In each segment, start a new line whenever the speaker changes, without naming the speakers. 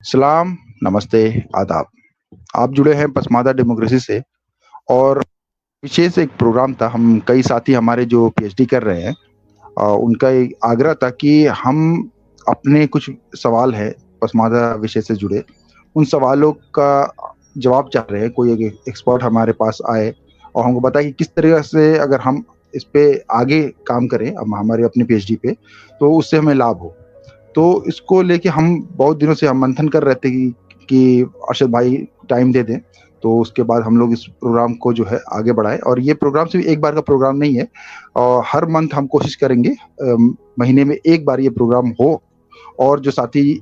सलाम, नमस्ते, आदाब। आप जुड़े हैं पसमादा डेमोक्रेसी से और विशेष एक प्रोग्राम था। हम कई साथी हमारे जो पीएचडी कर रहे हैं उनका एक आग्रह था कि हम अपने कुछ सवाल हैं पसमादा विषय से जुड़े, उन सवालों का जवाब चाह रहे हैं। कोई एक एक्सपर्ट हमारे पास आए और हमको बताए कि किस तरह से अगर हम इस पे आगे काम करें हमारे अपने पीएचडी पे, तो उससे हमें लाभ हो। तो इसको लेके हम बहुत दिनों से हम मंथन कर रहे थे कि अरशद भाई टाइम दे दें, तो उसके बाद हम लोग इस प्रोग्राम को जो है आगे बढ़ाएं। और ये प्रोग्राम सिर्फ एक बार का प्रोग्राम नहीं है और हर मंथ हम कोशिश करेंगे महीने में एक बार ये प्रोग्राम हो। और जो साथी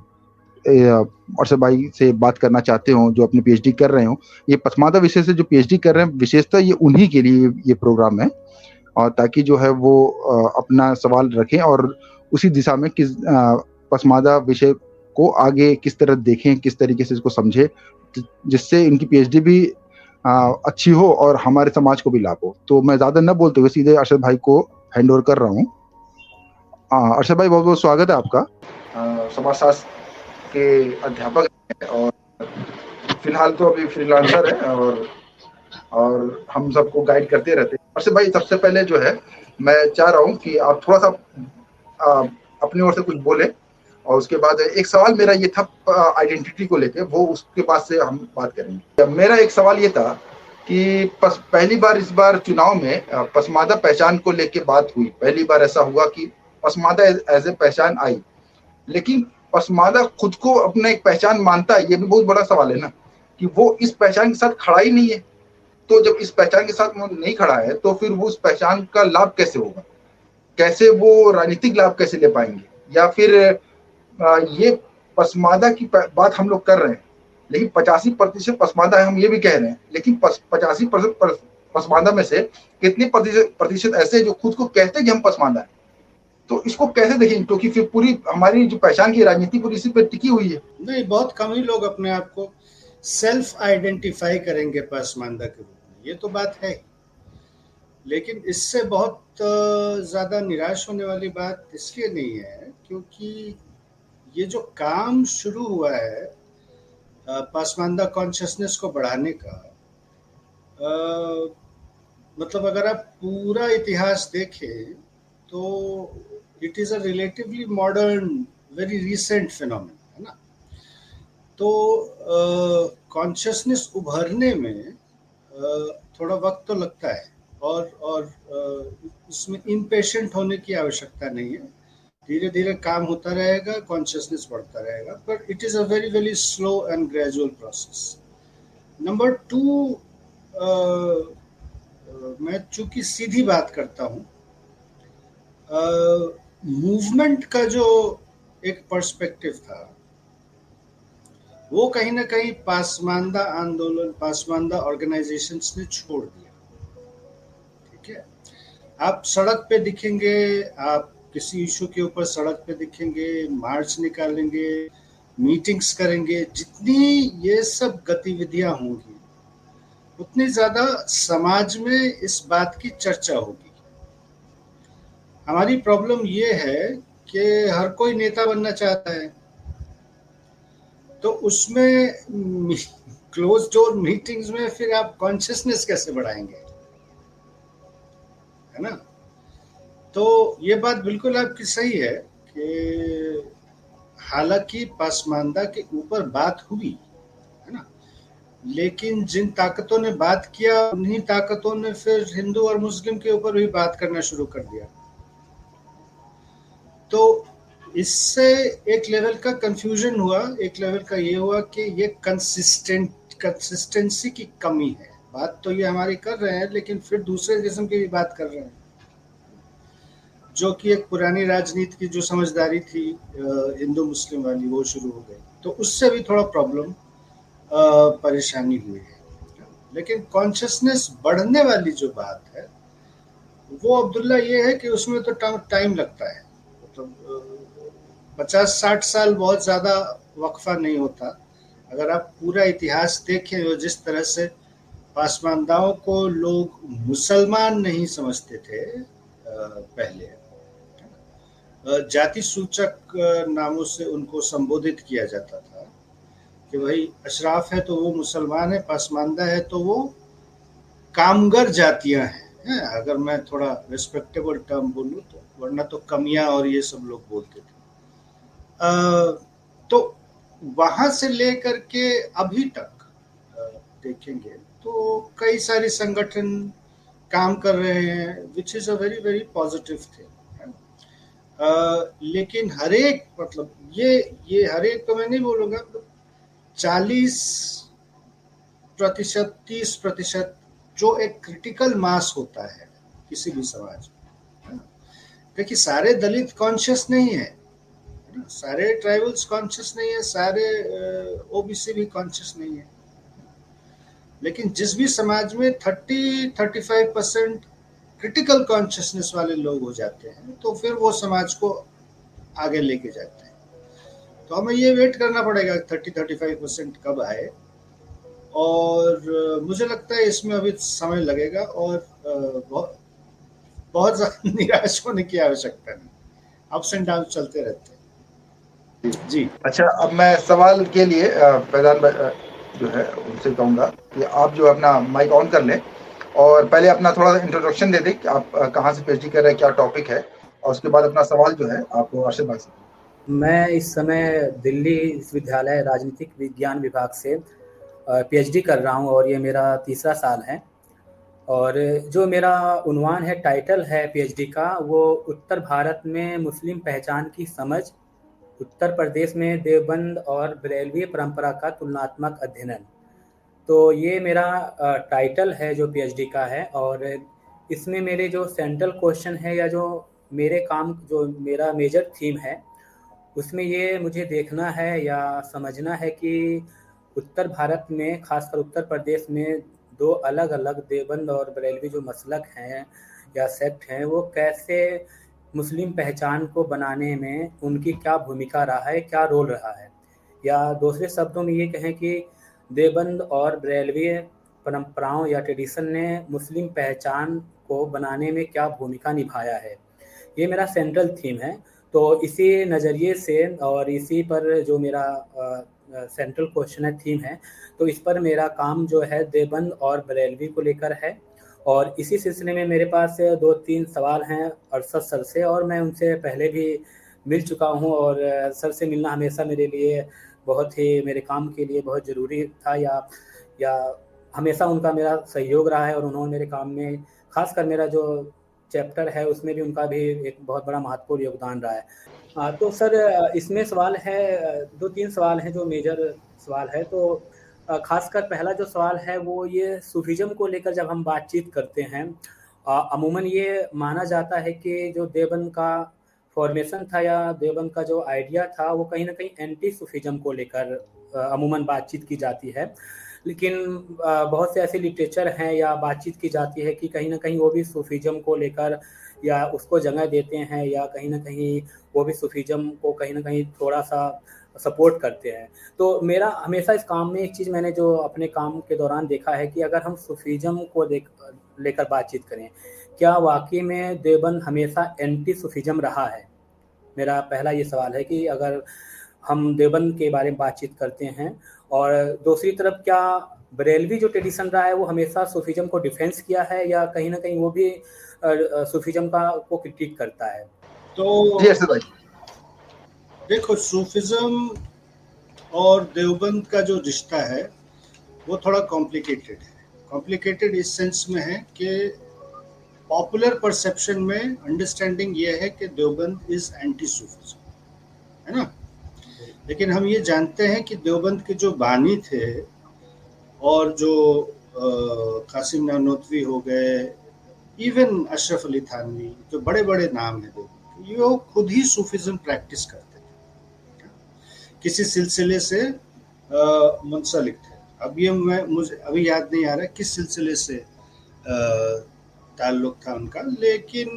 अरशद भाई से बात करना चाहते हो, जो अपने पीएचडी कर रहे हो, ये पसमादा विषय से जो पीएचडी कर रहे हैं, विशेषतः ये उन्हीं के लिए ये प्रोग्राम है। और ताकि जो है वो अपना सवाल रखें और उसी दिशा में पसमादा विषय को आगे किस तरह देखें, किस तरीके से इसको समझें, जिससे इनकी पीएचडी भी अच्छी हो और हमारे समाज को भी लाभ हो। तो मैं ज़्यादा न बोलते हुए सीधे अरशद भाई को हैंड ओवर कर रहा हूँ। अरशद भाई, बहुत बहुत स्वागत है आपका। समाजशास्त्र के अध्यापक हैं और फिलहाल तो अभी फ्रीलांसर है और हम सबको गाइड करते रहते हैं। अरशद भाई, सबसे पहले जो है मैं चाह रहा हूँ कि आप थोड़ा सा अपनी ओर से कुछ बोले और उसके बाद एक सवाल मेरा ये था आइडेंटिटी को लेके, वो उसके बाद से हम बात करेंगे। मेरा एक सवाल ये था कि पहली बार इस बार चुनाव में पसमादा पहचान को लेके बात हुई। पहली बार ऐसा हुआ कि पसमादा एज ए पहचान आई, लेकिन पसमादा खुद को अपना एक पहचान मानता है, ये भी बहुत बड़ा सवाल है ना, कि वो इस पहचान के साथ खड़ा ही नहीं है। तो जब इस पहचान के साथ वो नहीं खड़ा है तो फिर वो उस पहचान का लाभ कैसे होगा, कैसे वो राजनीतिक लाभ कैसे ले पाएंगे, या फिर ये पसमादा की बात हम लोग कर रहे हैं, लेकिन 85% पसमादा है, हम ये भी कह रहे हैं, लेकिन 85% पसमादा में से कितने प्रतिशत ऐसे जो खुद को कहते हैं कि हम पसमादा है। तो इसको कैसे देखें, क्योंकि फिर पूरी हमारी जो पहचान की राजनीति पूरी इसी पर टिकी हुई है।
नहीं, बहुत कम ही लोग अपने आप को सेल्फ आइडेंटिफाई करेंगे पसमानदा के रूप में, ये तो बात है। लेकिन इससे बहुत ज़्यादा निराश होने वाली बात इसलिए नहीं है क्योंकि ये जो काम शुरू हुआ है पसमानदा कॉन्शियसनेस को बढ़ाने का, मतलब अगर आप पूरा इतिहास देखें तो it is a relatively modern, very recent phenomena है ना। तो कॉन्शियसनेस उभरने में थोड़ा वक्त तो लगता है और उसमें इम्पेशेंट होने की आवश्यकता नहीं है। धीरे धीरे काम होता रहेगा, कॉन्शियसनेस बढ़ता रहेगा, पर it is a very very slow and gradual process. Number two, मैं चूंकि सीधी बात करता हूँ, मूवमेंट का जो एक पर्सपेक्टिव था वो कहीं ना कहीं पासमानदा आंदोलन, पासमानदा ऑर्गेनाइजेशंस ने छोड़ दिया। ठीक है, आप सड़क पे दिखेंगे, आप किसी इशू के ऊपर सड़क पे दिखेंगे, मार्च निकालेंगे, मीटिंग्स करेंगे, जितनी ये सब गतिविधियां होंगी उतनी ज्यादा समाज में इस बात की चर्चा होगी। हमारी प्रॉब्लम ये है कि हर कोई नेता बनना चाहता है, तो उसमें क्लोज डोर मीटिंग्स में फिर आप कॉन्शियसनेस कैसे बढ़ाएंगे, है ना। तो ये बात बिल्कुल आपकी सही है कि हालांकि पासमानदा के ऊपर बात हुई है ना, लेकिन जिन ताकतों ने बात किया उन्हीं ताकतों ने फिर हिंदू और मुस्लिम के ऊपर भी बात करना शुरू कर दिया। तो इससे एक लेवल का कंफ्यूजन हुआ, एक लेवल का ये हुआ कि ये कंसिस्टेंसी की कमी है। बात तो ये हमारी कर रहे हैं, लेकिन फिर दूसरे किस्म की भी बात कर रहे हैं, जो कि एक पुरानी राजनीति की जो समझदारी थी हिंदू मुस्लिम वाली, वो शुरू हो गई। तो उससे भी थोड़ा प्रॉब्लम, परेशानी हुई है। लेकिन कॉन्शियसनेस बढ़ने वाली जो बात है वो अब्दुल्ला ये है कि उसमें तो टाइम लगता है। तो 50-60 साल बहुत ज़्यादा वक्फा नहीं होता। अगर आप पूरा इतिहास देखें, और जिस तरह से पासमानदाओं को लोग मुसलमान नहीं समझते थे पहले, जाति सूचक नामों से उनको संबोधित किया जाता था, कि भाई अशराफ है तो वो मुसलमान है, पसमानदा है तो वो कामगर जातियां हैं, अगर मैं थोड़ा रिस्पेक्टेबल टर्म बोलूँ तो, वरना तो कमियां और ये सब लोग बोलते थे। तो वहां से लेकर के अभी तक देखेंगे तो कई सारे संगठन काम कर रहे हैं, which is a very very positive thing. लेकिन हर एक, मतलब ये हर एक तो मैं नहीं बोलूंगा, 40% 30% जो एक क्रिटिकल मास होता है किसी भी समाज में। देखिए सारे दलित कॉन्शियस नहीं है, सारे ट्राइबल्स कॉन्शियस नहीं है, सारे ओबीसी भी कॉन्शियस नहीं है, लेकिन जिस भी समाज में 30-35% क्रिटिकल कॉन्शियसनेस वाले लोग हो जाते हैं तो फिर वो समाज को आगे लेके जाते हैं। तो हमें ये वेट करना पड़ेगा 30-35% कब आए, और मुझे लगता है इसमें अभी समय लगेगा, और बहुत बहुत ज्यादा निराश होने की आवश्यकता नहीं, अप्स एंड डाउन चलते रहते हैं जी।
अच्छा, अब मैं सवाल के लिए फैजान जो है उनसे कहूँगा कि आप जो अपना माइक ऑन कर लें और पहले अपना थोड़ा इंट्रोडक्शन दे दें कि आप कहाँ से पीएचडी कर रहे हैं, क्या टॉपिक है, और उसके बाद अपना सवाल जो है आप अर्शद भाई से।
मैं इस समय दिल्ली विश्वविद्यालय राजनीतिक विज्ञान विभाग से पीएचडी कर रहा हूं और ये मेरा तीसरा साल है। और जो मेरा उन्वान है, टाइटल है पीएचडी का, वो उत्तर भारत में मुस्लिम पहचान की समझ, उत्तर प्रदेश में देवबंद और बरेलवी परंपरा का तुलनात्मक अध्ययन। तो ये मेरा टाइटल है जो पीएचडी का है। और इसमें मेरे जो सेंट्रल क्वेश्चन है या जो मेरे काम, जो मेरा मेजर थीम है, उसमें ये मुझे देखना है या समझना है कि उत्तर भारत में, खासकर उत्तर प्रदेश में, दो अलग अलग देवबंद और बरेलवी जो मसलक हैं या सेक्ट हैं, वो कैसे मुस्लिम पहचान को बनाने में उनकी क्या भूमिका रहा है, क्या रोल रहा है। या दूसरे शब्दों में ये कहें कि देवबंद और बरेलवी परंपराओं या ट्रेडिशन ने मुस्लिम पहचान को बनाने में क्या भूमिका निभाया है। ये मेरा सेंट्रल थीम है। तो इसी नज़रिए से और इसी पर जो मेरा सेंट्रल क्वेश्चन है, थीम है, तो इस पर मेरा काम जो है देवबंद और बरेलवी को लेकर है। और इसी सिलसिले में मेरे पास 2-3 सवाल हैं अरशद सर से, और मैं उनसे पहले भी मिल चुका हूं, और सर से मिलना हमेशा मेरे लिए बहुत ही, मेरे काम के लिए बहुत ज़रूरी था, या हमेशा उनका मेरा सहयोग रहा है। और उन्होंने मेरे काम में, खासकर मेरा जो चैप्टर है उसमें भी उनका भी एक बहुत बड़ा महत्वपूर्ण योगदान रहा है। तो सर इसमें सवाल है, 2-3 सवाल हैं जो मेजर सवाल है। तो खासकर पहला जो सवाल है वो ये सूफीज़म को लेकर जब हम बातचीत करते हैं, अमूमन ये माना जाता है कि जो देवबंद का फॉर्मेशन था या देवबंद का जो आइडिया था, वो कहीं ना कहीं एंटी सूफीज़म को लेकर अमूमन बातचीत की जाती है। लेकिन बहुत से ऐसे लिटरेचर हैं या बातचीत की जाती है कि कहीं ना कहीं वो भी सूफीज़म को लेकर या उसको जगह देते हैं, या कहीं ना कहीं वो भी सूफीज़म को कहीं ना कहीं थोड़ा सा सपोर्ट करते हैं। तो मेरा हमेशा इस काम में एक चीज़ मैंने जो अपने काम के दौरान देखा है कि अगर हम सूफीज़म को लेकर बातचीत करें, क्या वाकई में देवबंद हमेशा एंटी सूफीज़म रहा है। मेरा पहला ये सवाल है कि अगर हम देवबंद के बारे में बातचीत करते हैं, और दूसरी तरफ क्या बरेलवी जो ट्रेडिशन रहा है वो हमेशा सूफीज़म को डिफेंस किया है, या कहीं ना कहीं वो भी सूफीज़म का को क्रिटिक करता है।
तो देखो, सूफीज़म और देवबंद का जो रिश्ता है वो थोड़ा कॉम्प्लिकेटेड है। कॉम्प्लिकेटेड इस सेंस में है कि पॉपुलर परसेप्शन में अंडरस्टैंडिंग ये है कि देवबंद इज एंटी सूफीज़म, है ना। लेकिन हम ये जानते हैं कि देवबंद के जो बानी थे और जो कासिम नानोतवी हो गए, इवन अशरफ अली थानवी, जो बड़े बड़े नाम हैं देवबंद के, ये खुद ही सूफीज़म प्रैक्टिस करते थे, किसी सिलसिले से मुंसलिक थे। अब ये मुझे अभी याद नहीं आ रहा किस सिलसिले से ताल्लुक था उनका, लेकिन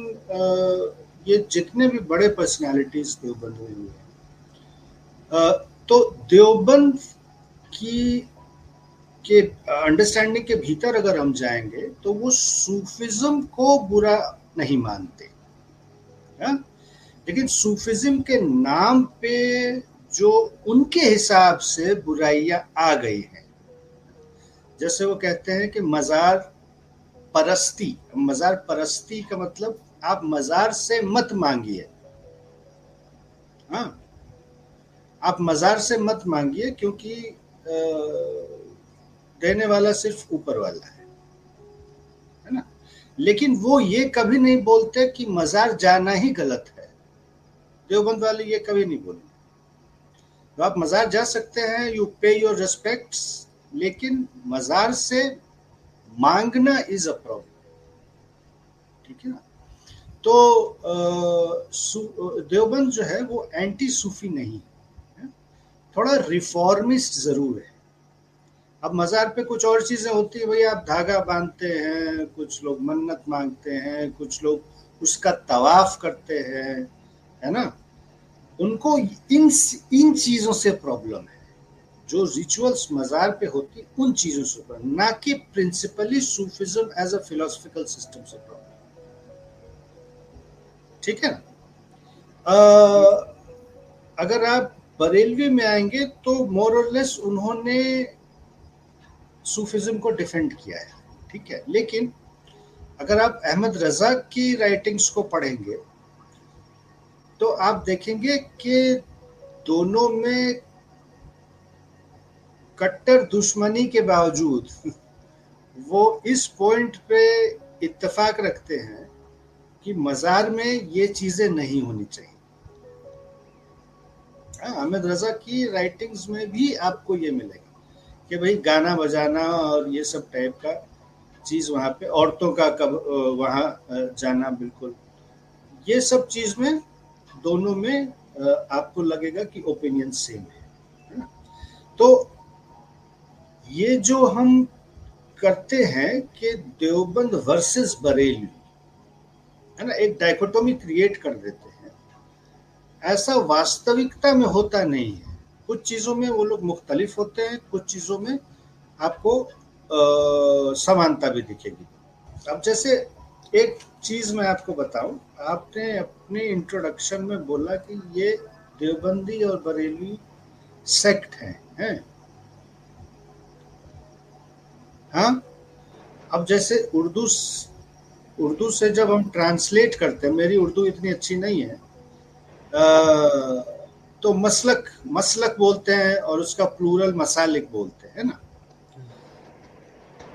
ये जितने भी बड़े पर्सनालिटीज देवबंद में हुए, तो देवबंद की के अंडरस्टैंडिंग के भीतर अगर हम जाएंगे तो वो सूफिज्म को बुरा नहीं मानते, है? लेकिन सूफिज्म के नाम पे जो उनके हिसाब से बुराइयां आ गई हैं। जैसे वो कहते हैं कि मजार परस्ती। मजार परस्ती का मतलब आप मजार से मत मांगिए। हाँ, आप मजार से मत मांगिए, क्योंकि देने वाला सिर्फ ऊपर वाला है ना। लेकिन वो ये कभी नहीं बोलते कि मजार जाना ही गलत है। देवबंद वाले ये कभी नहीं बोले। तो आप मजार जा सकते हैं, यू पे योर रिस्पेक्ट्स, लेकिन मजार से मांगना इज अ प्रॉब्लम। ठीक है ना। तो देवबंद जो है वो एंटी सूफी नहीं है, थोड़ा रिफॉर्मिस्ट जरूर है। अब मजार पे कुछ और चीजें होती है भाई, आप धागा बांधते हैं, कुछ लोग मन्नत मांगते हैं, कुछ लोग उसका तवाफ करते हैं, है ना। उनको इन चीजों से प्रॉब्लम है। जो रिचुअल्स मजार पे होती उन चीजों से प्रॉब्लम, ना कि principally Sufism as a philosophical system से प्रॉब्लम। ठीक है ना। अगर आप बरेलवी में आएंगे तो मोर और लेस उन्होंने सूफिज्म को डिफेंड किया है, ठीक है। लेकिन अगर आप अहमद रजा की राइटिंग्स को पढ़ेंगे तो आप देखेंगे कि दोनों में कट्टर दुश्मनी के बावजूद वो इस पॉइंट पे इत्तेफाक रखते हैं कि मजार में ये चीजें नहीं होनी चाहिए। अहमद रजा की राइटिंग्स में भी आपको ये मिलेगा कि भाई गाना बजाना और ये सब टाइप का चीज वहां पे, औरतों का कब वहां जाना, बिल्कुल ये सब चीज में दोनों में आपको लगेगा कि ओपिनियन सेम है ना। तो ये जो हम करते हैं कि देवबंद वर्सेस बरेली, है ना, एक डायकोटोमी क्रिएट कर देते हैं, ऐसा वास्तविकता में होता नहीं है। कुछ चीजों में वो लोग मुख्तलिफ होते हैं, कुछ चीजों में आपको समानता भी दिखेगी। अब जैसे एक चीज मैं आपको बताऊं, आपने अपने इंट्रोडक्शन में बोला कि ये देवबंदी और बरेली सेक्ट हैं। हाँ, अब जैसे उर्दू से जब हम ट्रांसलेट करते हैं, मेरी उर्दू इतनी अच्छी नहीं है, तो मसलक बोलते हैं और उसका प्लूरल मसालिक बोलते हैं ना।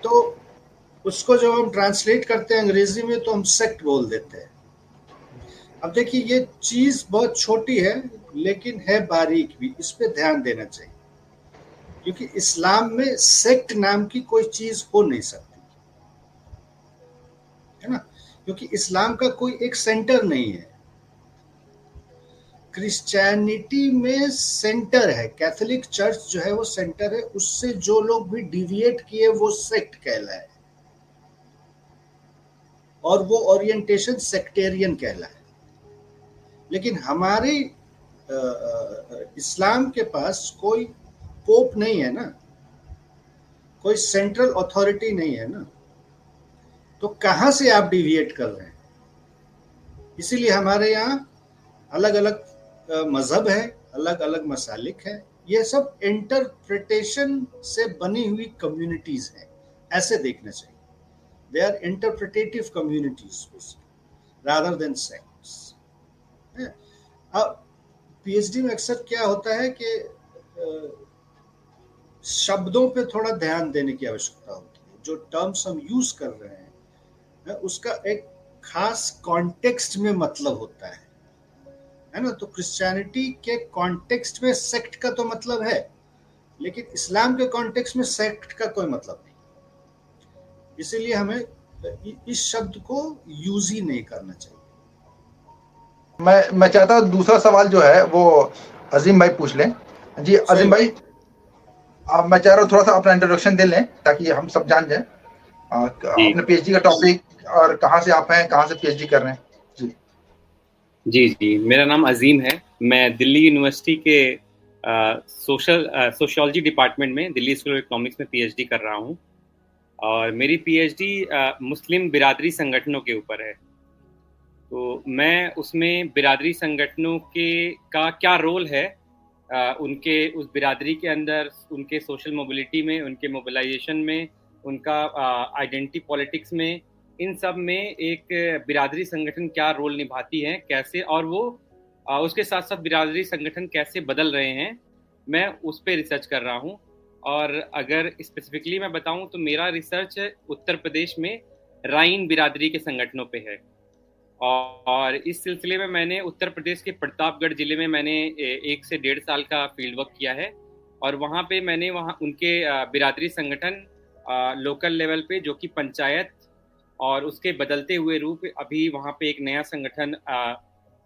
तो उसको जब हम ट्रांसलेट करते हैं अंग्रेजी में तो हम सेक्ट बोल देते हैं। अब देखिए ये चीज बहुत छोटी है लेकिन है बारीक भी, इस पे ध्यान देना चाहिए, क्योंकि इस्लाम में सेक्ट नाम की कोई चीज हो नहीं सकती, है ना, क्योंकि इस्लाम का कोई एक सेंटर नहीं है। क्रिश्चियनिटी में सेंटर है, कैथोलिक चर्च जो है वो सेंटर है, उससे जो लोग भी डिविएट किए वो सेक्ट कहलाए, और वो ओरिएंटेशन सेक्टेरियन कहलाए। लेकिन हमारे इस्लाम के पास कोई पोप नहीं है ना, कोई सेंट्रल अथॉरिटी नहीं है ना, तो कहां से आप डिविएट कर रहे हैं। इसीलिए हमारे यहाँ अलग अलग मजहब है, अलग अलग मसालिक है, ये सब इंटरप्रिटेशन से बनी हुई कम्युनिटीज हैं, ऐसे देखना चाहिए। They are interpretative communities rather than sects. अब पीएचडी में अक्सर क्या होता है कि शब्दों पे थोड़ा ध्यान देने की आवश्यकता होती है। जो टर्म्स हम यूज कर रहे हैं उसका एक खास कॉन्टेक्स्ट में मतलब होता है ना। तो क्रिश्चियनिटी के कॉन्टेक्स्ट में सेक्ट का तो मतलब है, लेकिन इस्लाम के कॉन्टेक्स्ट में सेक्ट का कोई मतलब नहीं। इसीलिए हमें इस शब्द को यूज ही नहीं करना चाहिए।
मैं चाहता हूँ दूसरा सवाल जो है वो अजीम भाई पूछ लें। जी अजीम भाई, मैं चाह रहा हूँ थोड़ा सा अपना इंट्रोडक्शन दे लें ताकि हम सब जान जाएं अपने पीएचडी का टॉपिक और कहाँ से आप हैं, कहाँ से पीएचडी कर रहे हैं।
जी, मेरा नाम अजीम है। मैं दिल्ली यूनिवर्सिटी के सोशियोलॉजी डिपार्टमेंट में दिल्ली स्कूल ऑफ इकोनॉमिक्स में पीएचडी कर रहा हूँ, और मेरी पीएचडी मुस्लिम बिरादरी संगठनों के ऊपर है। तो मैं उसमें बिरादरी संगठनों का क्या रोल है उनके उस बिरादरी के अंदर उनके सोशल मोबिलिटी में, उनके मोबिलाइजेशन में, उनका आइडेंटिटी पॉलिटिक्स में, इन सब में एक बिरादरी संगठन क्या रोल निभाती है, कैसे, और वो उसके साथ साथ बिरादरी संगठन कैसे बदल रहे हैं, मैं उस पर रिसर्च कर रहा हूँ। और अगर स्पेसिफिकली मैं बताऊं तो मेरा रिसर्च उत्तर प्रदेश में राइन बिरादरी के संगठनों पे है। और इस सिलसिले में मैंने उत्तर प्रदेश के प्रतापगढ़ जिले में मैंने 1 से 1.5 साल का फील्ड वर्क किया है। और वहाँ पे मैंने उनके बिरादरी संगठन लोकल लेवल पे, जो कि पंचायत, और उसके बदलते हुए रूप अभी वहाँ पे एक नया संगठन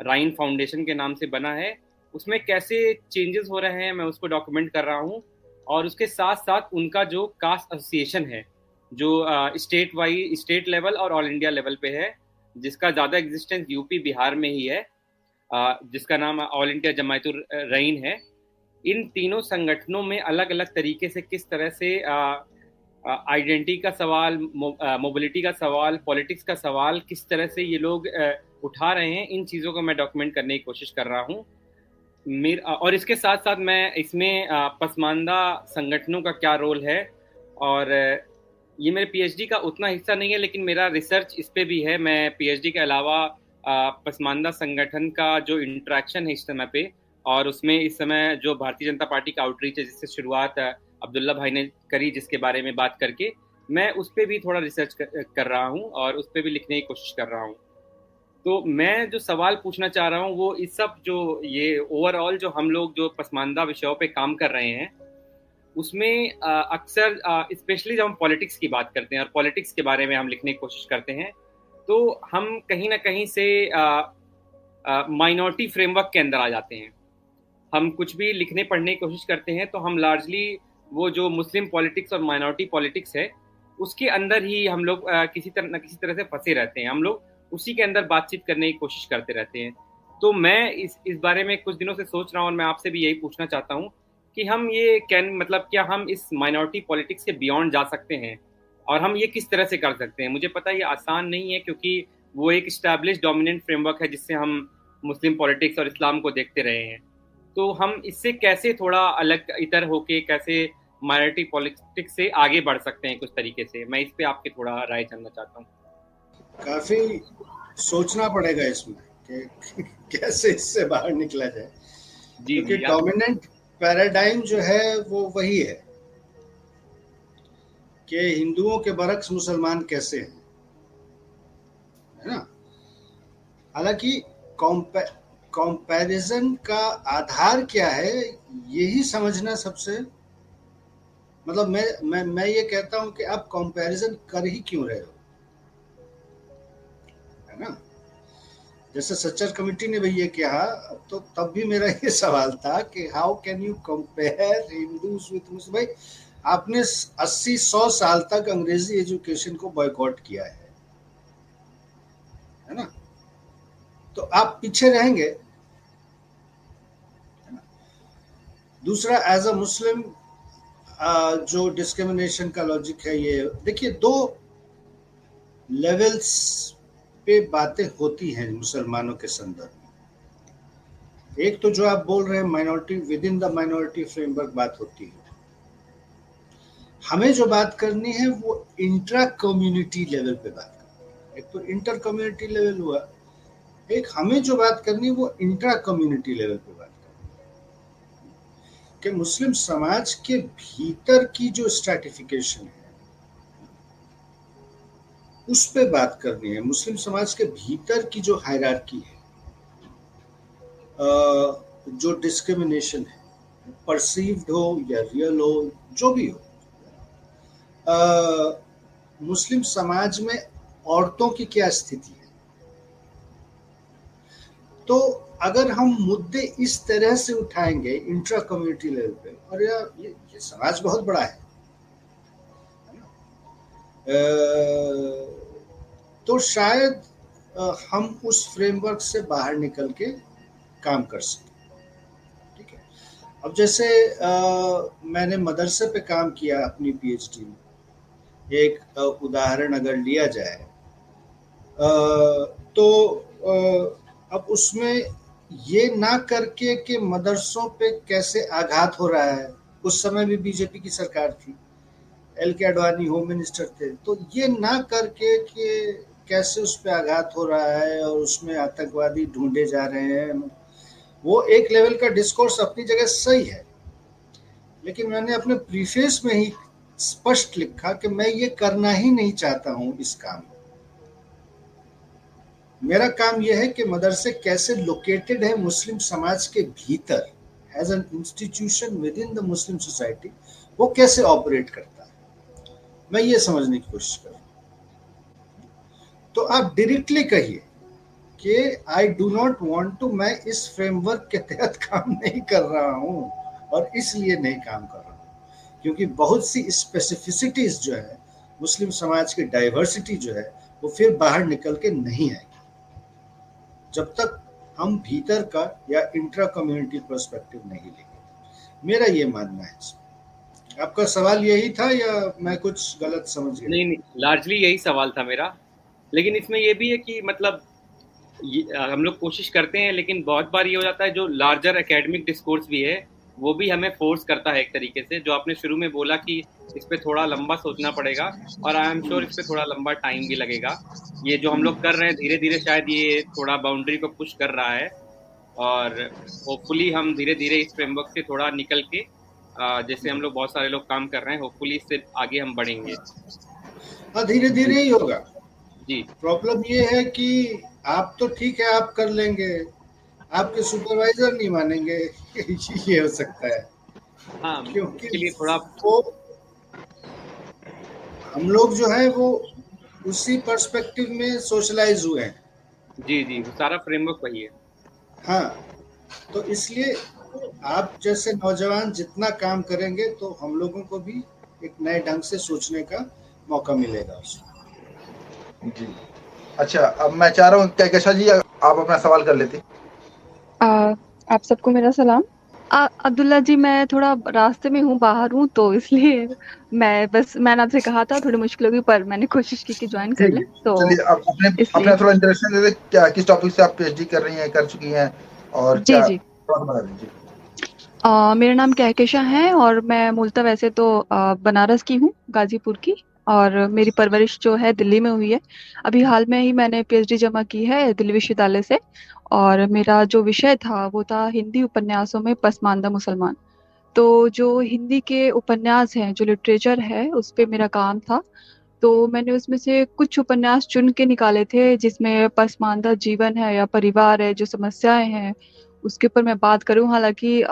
राइन फाउंडेशन के नाम से बना है, उसमें कैसे चेंजेस हो रहे हैं मैं उसको डॉक्यूमेंट कर रहा हूँ। और उसके साथ साथ उनका जो कास्ट एसोसिएशन है, जो स्टेट लेवल और ऑल इंडिया लेवल पे है, जिसका ज़्यादा एग्जिस्टेंस यूपी बिहार में ही है, जिसका नाम ऑल इंडिया जमायतुर रईन है। इन तीनों संगठनों में अलग अलग तरीके से किस तरह से आइडेंटिटी का सवाल, मोबिलिटी का सवाल, पॉलिटिक्स का सवाल किस तरह से ये लोग उठा रहे हैं, इन चीज़ों को मैं डॉक्यूमेंट करने की कोशिश कर रहा हूँ। और इसके साथ साथ मैं इसमें पसमानदा संगठनों का क्या रोल है, और ये मेरे पीएचडी का उतना हिस्सा नहीं है, लेकिन मेरा रिसर्च इस पे भी है। मैं पीएचडी के अलावा पसमानदा संगठन का जो इंटरेक्शन है इस समय पे, और उसमें इस समय जो भारतीय जनता पार्टी का आउटरीच है, जिससे शुरुआत अब्दुल्ला भाई ने करी, जिसके बारे में बात करके, मैं उस पर भी थोड़ा रिसर्च कर रहा हूँ और उस पर भी लिखने की कोशिश कर रहा हूँ। तो मैं जो सवाल पूछना चाह रहा हूँ वो इस सब जो ये ओवरऑल जो हम लोग जो पसमानदा विषयों पे काम कर रहे हैं, उसमें अक्सर स्पेशली जब हम पॉलिटिक्स की बात करते हैं और पॉलिटिक्स के बारे में हम लिखने की कोशिश करते हैं, तो हम कहीं ना कहीं से माइनॉरिटी फ्रेमवर्क के अंदर आ जाते हैं। हम कुछ भी लिखने पढ़ने की कोशिश करते हैं तो हम लार्जली वो जो मुस्लिम पॉलिटिक्स और माइनॉरिटी पॉलिटिक्स है, उसके अंदर ही हम लोग किसी तरह से फंसे रहते हैं। हम लोग उसी के अंदर बातचीत करने की कोशिश करते रहते हैं। तो मैं इस बारे में कुछ दिनों से सोच रहा हूँ और मैं आपसे भी यही पूछना चाहता हूँ कि हम ये क्या हम इस माइनॉरिटी पॉलिटिक्स के बियॉन्ड जा सकते हैं, और हम ये किस तरह से कर सकते हैं। मुझे पता है ये आसान नहीं है, क्योंकि वो एक इस्टेब्लिश डोमिनेंट फ्रेमवर्क है जिससे हम मुस्लिम पॉलिटिक्स और इस्लाम को देखते रहे हैं। तो हम इससे कैसे थोड़ा अलग इतर होके कैसे माइनॉरिटी पॉलिटिक्स से आगे बढ़ सकते हैं कुछ तरीके से, मैं इस पे आपके थोड़ा राय जानना चाहता हूँ।
काफी सोचना पड़ेगा इसमें कि कैसे इससे बाहर निकला जाए, क्योंकि डोमिनेंट पैराडाइम जो है वो वही है कि हिंदुओं के बरक्स मुसलमान कैसे हैं, है ना। हालांकि कंपैरिजन का आधार क्या है, यही समझना सबसे, मतलब मैं ये कहता हूं कि आप कंपैरिजन कर ही क्यों रहे हो, है ना। जैसे सच्चर कमेटी ने भी ये कहा, तो तब भी मेरा ये सवाल था कि how can you compare Hindus with Muslim. भाई आपने 80-100 साल तक अंग्रेजी एजुकेशन को बॉयकॉट किया है ना, तो आप पीछे रहेंगे, है ना। दूसरा, एज अ मुस्लिम जो डिस्क्रिमिनेशन का लॉजिक है, ये देखिए 2 लेवल्स पे बातें होती हैं मुसलमानों के संदर्भ में। एक तो जो आप बोल रहे हैं minority, with in the minority framework बात होती है। हमें जो बात करनी है वो इंट्रा कम्युनिटी लेवल पे बात करनी है। एक तो इंटर कम्युनिटी लेवल हुआ, एक हमें जो बात करनी है वो इंट्रा कम्युनिटी लेवल पे बात करनी है कि मुस्लिम समाज के भीतर की जो स्ट्रैटिफिकेशन है उस पे बात करनी है। मुस्लिम समाज के भीतर की जो हायरार्की है, जो डिस्क्रिमिनेशन है, परसीव्ड हो या रियल हो, जो भी हो, मुस्लिम समाज में औरतों की क्या स्थिति है। तो अगर हम मुद्दे इस तरह से उठाएंगे इंट्रा कम्युनिटी लेवल पे, और यार ये समाज बहुत बड़ा है तो शायद हम उस फ्रेमवर्क से बाहर निकल के काम कर सकें। ठीक है, अब जैसे मैंने मदरसे पे काम किया अपनी पीएचडी में, एक उदाहरण अगर लिया जाए तो अब उसमें ये ना करके कि मदरसों पे कैसे आघात हो रहा है, उस समय भी बीजेपी की सरकार थी, एल के अडवाणी होम मिनिस्टर थे, तो ये ना करके कि कैसे उस पर आघात हो रहा है और उसमें आतंकवादी ढूंढे जा रहे हैं, वो एक लेवल का डिस्कोर्स अपनी जगह सही है, लेकिन मैंने अपने प्रीफेस में ही स्पष्ट लिखा कि मैं ये करना ही नहीं चाहता हूं इस काम। मेरा काम यह है कि मदरसे कैसे लोकेटेड है मुस्लिम समाज के भीतर, as an institution within the Muslim society, वो कैसे ऑपरेट करता है, मैं ये समझने की कोशिश कर रहा हूं। तो आप डायरेक्टली कहिए कि I do not want to, मैं इस फ्रेमवर्क के तहत काम नहीं कर रहा हूं और इसलिए नहीं काम कर रहा हूं, क्योंकि बहुत सी स्पेसिफिसिटीज जो है, मुस्लिम समाज की डाइवर्सिटी जो है, वो फिर बाहर निकल के नहीं आएगी जब तक हम भीतर का या इंट्रा कम्युनिटी पर्सपेक्टिव नहीं लेंगे। मेरा ये मानना है। आपका सवाल यही था या मैं कुछ गलत समझ गया?
नहीं, लार्जली यही सवाल था मेरा, लेकिन इसमें ये भी है कि मतलब हम लोग कोशिश करते हैं, लेकिन बहुत बार ये हो जाता है, जो लार्जर एकेडमिक डिस्कोर्स भी है वो भी हमें फोर्स करता है एक तरीके से। जो आपने शुरू में बोला कि इस पे थोड़ा लंबा सोचना पड़ेगा, और आई एम श्योर इस पे थोड़ा लंबा टाइम भी लगेगा। ये जो हम लोग कर रहे हैं धीरे धीरे शायद ये थोड़ा बाउंड्री को पुश कर रहा है, और होपफुली हम धीरे धीरे इस फ्रेमवर्क से थोड़ा निकल के जैसे हम लोग बहुत सारे लोग काम कर रहे हैं, होपफुली इससे आगे हम बढ़ेंगे।
हाँ, धीरे धीरे ही होगा
जी।
प्रॉब्लम ये है कि आप तो ठीक है, आप कर लेंगे, आपके सुपरवाइजर नहीं मानेंगे ये हो सकता है।
हाँ,
क्योंकि
इसके लिए थोड़ा
वो हम लोग जो है वो उसी पर्सपेक्टिव में सोशलाइज हुए हैं।
जी जी, वो सारा फ्रेमवर्क वही है।
हाँ, तो इसलिए आप जैसे नौजवान जितना काम करेंगे तो हम लोगों को भी एक नए ढंग से सोचने का मौका मिलेगा उसमें।
जी। अच्छा, अब मैं चाह रहा हूँ कहकशा जी आप अपना सवाल कर लेते।
आप सबको मेरा सलाम। अब्दुल्ला जी, मैं थोड़ा रास्ते में हूँ, बाहर हूँ, तो इसलिए मैंने आपसे कहा था थोड़ी मुश्किल होगी, पर मैंने कोशिश की कि ज्वाइन कर लें, तो
चलिए अब
इसलिए
अपना थोड़ा इंट्रोडक्शन दे दें, क्या किस टॉपिक से आप पीएचडी कर रही हैं, कर चुकी हैं, और
जी
क्या
जी।
थोड़ा बता दीजिए।
मेरा नाम कहकशा है और मैं मूलतः वैसे तो बनारस की हूँ, गाजीपुर की, और मेरी परवरिश जो है दिल्ली में हुई है। अभी हाल में ही मैंने पीएचडी जमा की है दिल्ली विश्वविद्यालय से, और मेरा जो विषय था वो था हिंदी उपन्यासों में पसमानदा मुसलमान। तो जो हिंदी के उपन्यास हैं, जो लिटरेचर है, उस पे मेरा काम था। तो मैंने उसमें से कुछ उपन्यास चुन के निकाले थे जिसमें पसमानदा जीवन है या परिवार है, जो समस्याएं हैं उसके ऊपर मैं बात करूं। हालांकि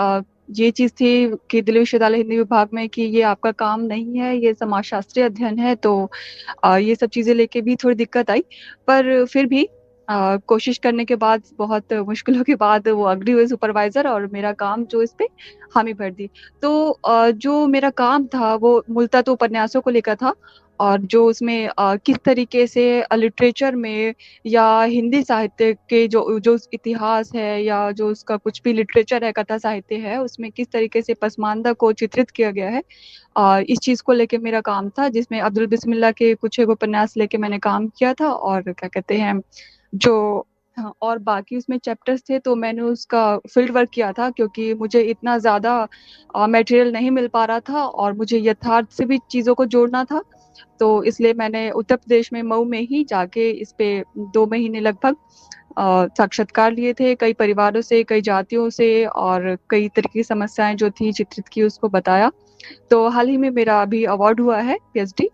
ये चीज थी कि दिल्ली विश्वविद्यालय हिंदी विभाग में कि ये आपका काम नहीं है, ये समाजशास्त्रीय अध्ययन है, तो ये सब चीजें लेके भी थोड़ी दिक्कत आई। पर फिर भी कोशिश करने के बाद, बहुत मुश्किलों के बाद वो अग्री हुए सुपरवाइजर, और मेरा काम जो इस पे हामी भर दी। तो जो मेरा काम था वो मूलतः तो उपन्यासों को लेकर था, और जो उसमें किस तरीके से लिटरेचर में या हिंदी साहित्य के जो जो इतिहास है या जो उसका कुछ भी लिटरेचर है, कथा साहित्य है, उसमें किस तरीके से पसमानदा को चित्रित किया गया है, इस चीज को लेके मेरा काम था, जिसमें अब्दुल बिस्मिल्लाह के कुछ एक उपन्यास लेके मैंने काम किया था। और क्या कहते हैं, जो हाँ, और बाकी उसमें चैप्टर्स थे तो मैंने उसका फील्ड वर्क किया था, क्योंकि मुझे इतना ज़्यादा मटेरियल नहीं मिल पा रहा था और मुझे यथार्थ से भी चीज़ों को जोड़ना था। तो इसलिए मैंने उत्तर प्रदेश में मऊ में ही जाके इस पे 2 महीने लगभग साक्षात्कार लिए थे, कई परिवारों से, कई जातियों से, और कई तरह की समस्याएं जो थी चित्रित की, उसको बताया। तो हाल ही में मेरा अभी अवार्ड हुआ है पीएचडी।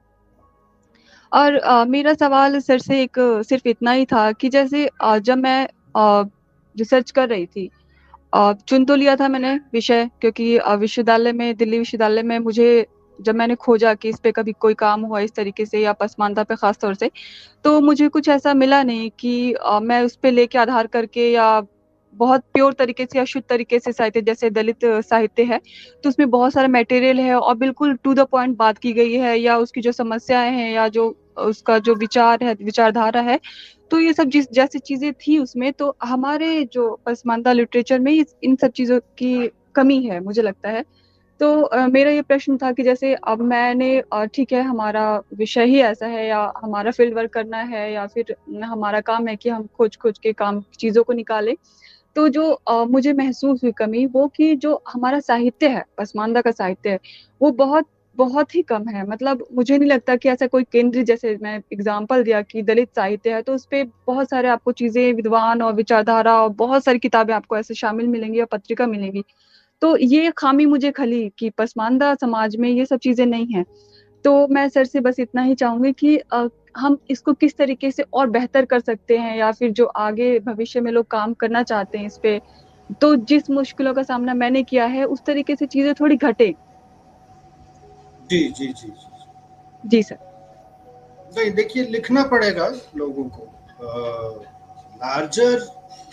और मेरा सवाल सर से एक सिर्फ इतना ही था कि जैसे जब मैं रिसर्च कर रही थी, चुन तो लिया था मैंने विषय, क्योंकि विश्वविद्यालय में, दिल्ली विश्वविद्यालय में, मुझे जब मैंने खोजा कि इस पे कभी कोई काम हुआ इस तरीके से या पसमानदा पे खास तौर से, तो मुझे कुछ ऐसा मिला नहीं कि मैं उस पे लेके आधार करके या बहुत प्योर तरीके से या शुद्ध तरीके से साहित्य, जैसे दलित साहित्य है तो उसमें बहुत सारा मटेरियल है और बिल्कुल टू द पॉइंट बात की गई है, या उसकी जो समस्याएं हैं या जो उसका जो विचार है, विचारधारा है, तो ये सब जिस जैसी चीजें थी उसमें, तो हमारे जो पसमानदा लिटरेचर में इन सब चीजों की कमी है, मुझे लगता है। तो मेरा ये प्रश्न था कि जैसे अब मैंने ठीक है, हमारा विषय ही ऐसा है या हमारा फील्ड वर्क करना है या फिर हमारा काम है कि हम खोज खोज के काम चीज़ों को निकालें, तो जो मुझे महसूस हुई कमी वो कि जो हमारा साहित्य है, पसमानदा का साहित्य है, वो बहुत बहुत ही कम है। मतलब मुझे नहीं लगता कि ऐसा कोई केंद्र, जैसे मैं एग्जाम्पल दिया कि दलित साहित्य है तो उस पे बहुत सारे आपको चीजें, विद्वान और विचारधारा और बहुत सारी किताबें आपको ऐसे शामिल मिलेंगी और पत्रिका मिलेंगी। तो ये खामी मुझे खली कि पसमानदा समाज में ये सब चीजें नहीं है। तो मैं सर से बस इतना ही चाहूंगी कि हम इसको किस तरीके से और बेहतर कर सकते हैं, या फिर जो आगे भविष्य में लोग काम करना चाहते हैं इस पे, तो जिस मुश्किलों का सामना मैंने किया है उस तरीके से चीजें थोड़ी घटे।
जी जी जी जी।
जी सर।
नहीं, देखिए, लिखना पड़ेगा लोगों को। लार्जर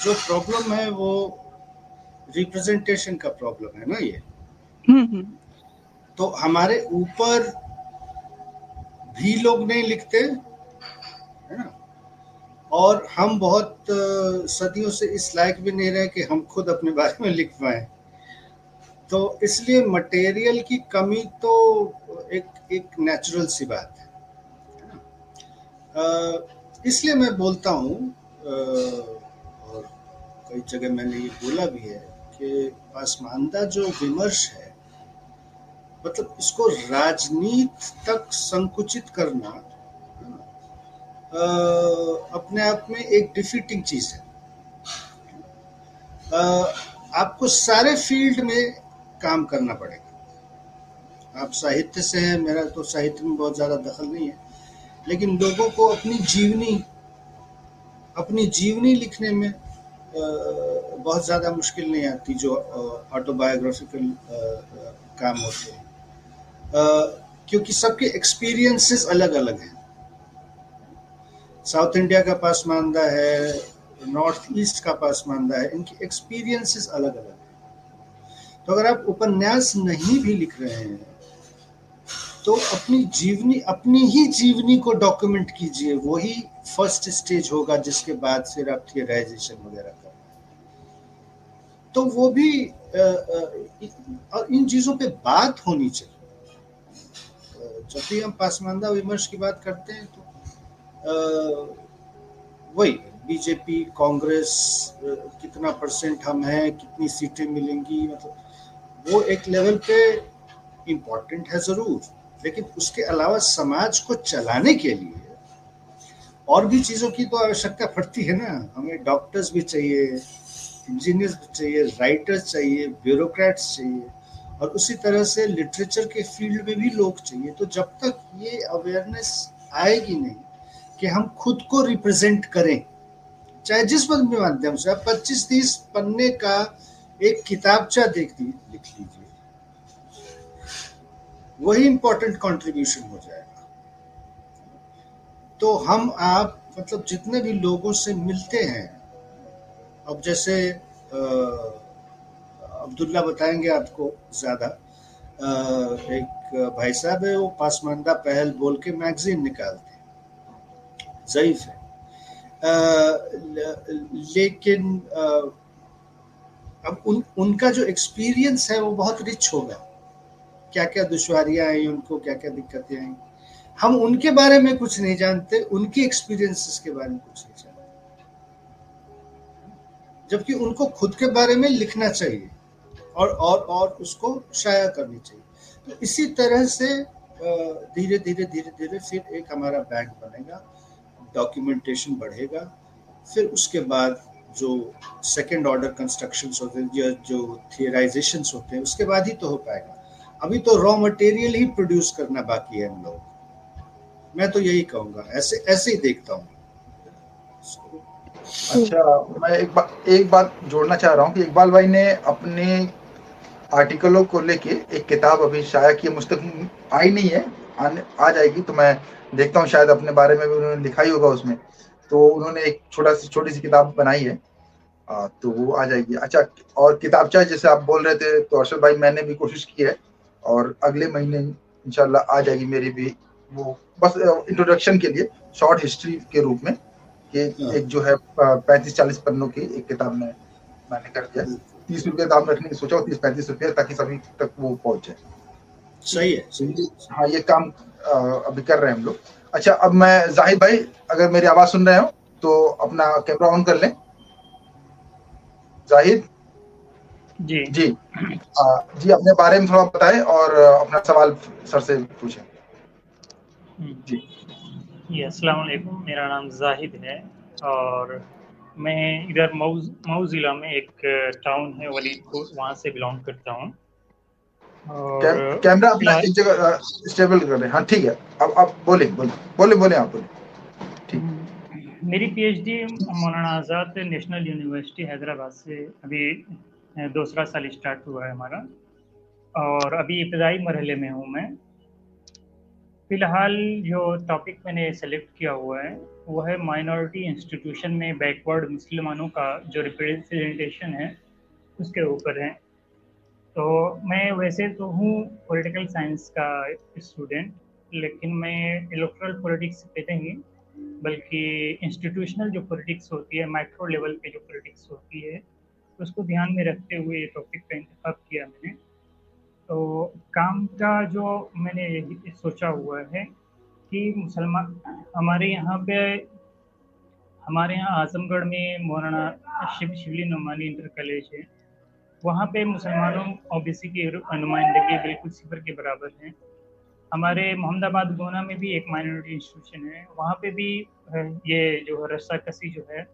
जो प्रॉब्लम है वो रिप्रेजेंटेशन का प्रॉब्लम है ना ये।
हम्म।
तो हमारे ऊपर भी लोग नहीं लिखते, है ना, और हम बहुत सदियों से इस लायक भी नहीं रहे कि हम खुद अपने बारे में लिख पाए। तो इसलिए मटेरियल की कमी तो एक एक नेचुरल सी बात है ना। इसलिए मैं बोलता हूँ, और कई जगह मैंने ये बोला भी है कि पसमानदा जो विमर्श है, मतलब इसको राजनीति तक संकुचित करना अपने आप में एक डिफीटिंग चीज है। आपको सारे फील्ड में काम करना पड़ेगा। आप साहित्य से हैं, मेरा तो साहित्य में बहुत ज़्यादा दखल नहीं है, लेकिन लोगों को अपनी जीवनी लिखने में बहुत ज़्यादा मुश्किल नहीं आती, जो ऑटोबायोग्राफिकल काम होते हैं, क्योंकि सबके एक्सपीरियंसेस अलग अलग हैं। साउथ इंडिया का पसमानदा है, नॉर्थ ईस्ट का पसमानदा है, इनकी एक्सपीरियंसेस अलग अलग हैं। तो अगर आप उपन्यास नहीं भी लिख रहे हैं तो अपनी ही जीवनी को डॉक्यूमेंट कीजिए, वही फर्स्ट स्टेज होगा, जिसके बाद फिर आप थियराइजेशन वगैरह करना। तो वो भी इन चीजों पे बात होनी चाहिए। जब भी हम पसमानदा विमर्श की बात करते हैं तो वही बीजेपी, कांग्रेस, कितना परसेंट हम हैं, कितनी सीटें मिलेंगी, मतलब वो एक लेवल पे इम्पोर्टेंट है जरूर, लेकिन उसके अलावा समाज को चलाने के लिए और भी चीजों की तो आवश्यकता पड़ती है ना। हमें डॉक्टर्स भी चाहिए, इंजीनियर्स भी चाहिए, राइटर्स चाहिए, ब्यूरोक्रेट्स चाहिए, और उसी तरह से लिटरेचर के फील्ड में भी लोग चाहिए। तो जब तक ये अवेयरनेस आएगी नहीं कि हम खुद को रिप्रेजेंट करें, चाहे जिस माध्यम से, आप 25-30 पन्ने का एक किताबचा लिख लीजिए, वही इंपॉर्टेंट कंट्रीब्यूशन हो जाएगा। तो हम आप मतलब जितने भी लोगों से मिलते हैं, अब जैसे अब्दुल्ला बताएंगे आपको ज्यादा, एक भाई साहब है, वो पसमानदा पहल बोल के मैगजीन निकालते हैं, ज़ईफ है, लेकिन अब उनका जो एक्सपीरियंस है वो बहुत रिच होगा, क्या क्या दुश्वारियां आई उनको, क्या क्या दिक्कतें आई, हम उनके बारे में कुछ नहीं जानते, उनकी एक्सपीरियंसेस के बारे में कुछ नहीं जानते, जबकि उनको खुद के बारे में लिखना चाहिए और उसको शाया करनी चाहिए। तो इसी तरह से धीरे धीरे फिर एक हमारा बैंक बनेगा, डॉक्यूमेंटेशन बढ़ेगा, फिर उसके बाद जो सेकेंड ऑर्डर कंस्ट्रक्शंस होते हैं या जो थियराइजेशंस होते हैं, उसके बाद ही तो हो पाएगा। अभी तो रॉ मटेरियल ही प्रोड्यूस करना बाकी है हम लोग। मैं तो यही कहूँगा, ऐसे ही देखता हूँ।
अच्छा, मैं एक बात जोड़ना चाह रहा हूँ कि इकबाल भाई ने अपने आर्टिकलों को लेके एक किताब अभी शाया की, मुझ तक आई नहीं है, आ जाएगी, तो मैं देखता हूँ, शायद अपने बारे में भी उन्होंने लिखा ही होगा उसमें। तो उन्होंने एक छोटी सी किताब बनाई है, तो वो आ जाएगी। अच्छा, और किताबचा जैसे आप बोल रहे थे, तो अर्शद भाई मैंने भी कोशिश की है, और अगले महीने इंशाल्लाह आ जाएगी मेरी भी, वो बस इंट्रोडक्शन के लिए शॉर्ट हिस्ट्री के रूप में, कि एक जो है 35-40 पन्नों की एक किताब में मैंने कर दिया। 30 रुपये दाम रखने की सोचा, 30-35 रुपये, ताकि सभी तक वो पहुंचे।
सही है।
हाँ, ये काम अभी कर रहे हैं हम लोग। अच्छा, अब मैं जाहिद भाई, अगर मेरी आवाज सुन रहे हो तो अपना कैमरा ऑन कर लें। जाहिद
जी
जी जी अपने बारे में थोड़ा बताएं और अपना सवाल सर से पूछें। जी
अस्सलाम वालेकुम, मेरा नाम जाहिद है और मैं इधर मऊ ज़िला में एक टाउन है वलीदपुर, वहाँ से बिलोंग करता हूँ। और
कैमरा अपना एक जगह स्टेबल कर रहे हैं। हाँ ठीक है, अब बोले आप बोले। ठीक।
मेरी पीएचडी मौलाना आज़ाद नेशनल यूनिवर्सिटी हैदराबाद से अभी दूसरा साल स्टार्ट हुआ है हमारा, और अभी इब्तदाई मरहले में हूँ मैं। फ़िलहाल जो टॉपिक मैंने सेलेक्ट किया हुआ है वो है माइनॉरिटी इंस्टीट्यूशन में बैकवर्ड मुसलमानों का जो रिप्रेजेंटेशन है उसके ऊपर है। तो मैं वैसे तो हूँ पॉलिटिकल साइंस का स्टूडेंट, लेकिन मैं इलेक्टोरल पॉलिटिक्स पे नहीं बल्कि इंस्टीट्यूशनल जो पॉलिटिक्स होती है, माइक्रो लेवल पे जो पॉलिटिक्स होती है, उसको ध्यान में रखते हुए ये टॉपिक का इंतखाब किया मैंने। तो काम का जो मैंने यही सोचा हुआ है कि मुसलमान हमारे यहाँ आजमगढ़ में मौलाना शिबली नोमानी इंटर कॉलेज है, वहाँ पे मुसलमानों ओबीसी की नुमाइंदगी बिल्कुल सिफर के बराबर है। हमारे मोहम्मदाबाद गोना में भी एक माइनॉरिटी इंस्टीट्यूशन है, वहाँ पे भी ये जो रस्साकसी जो है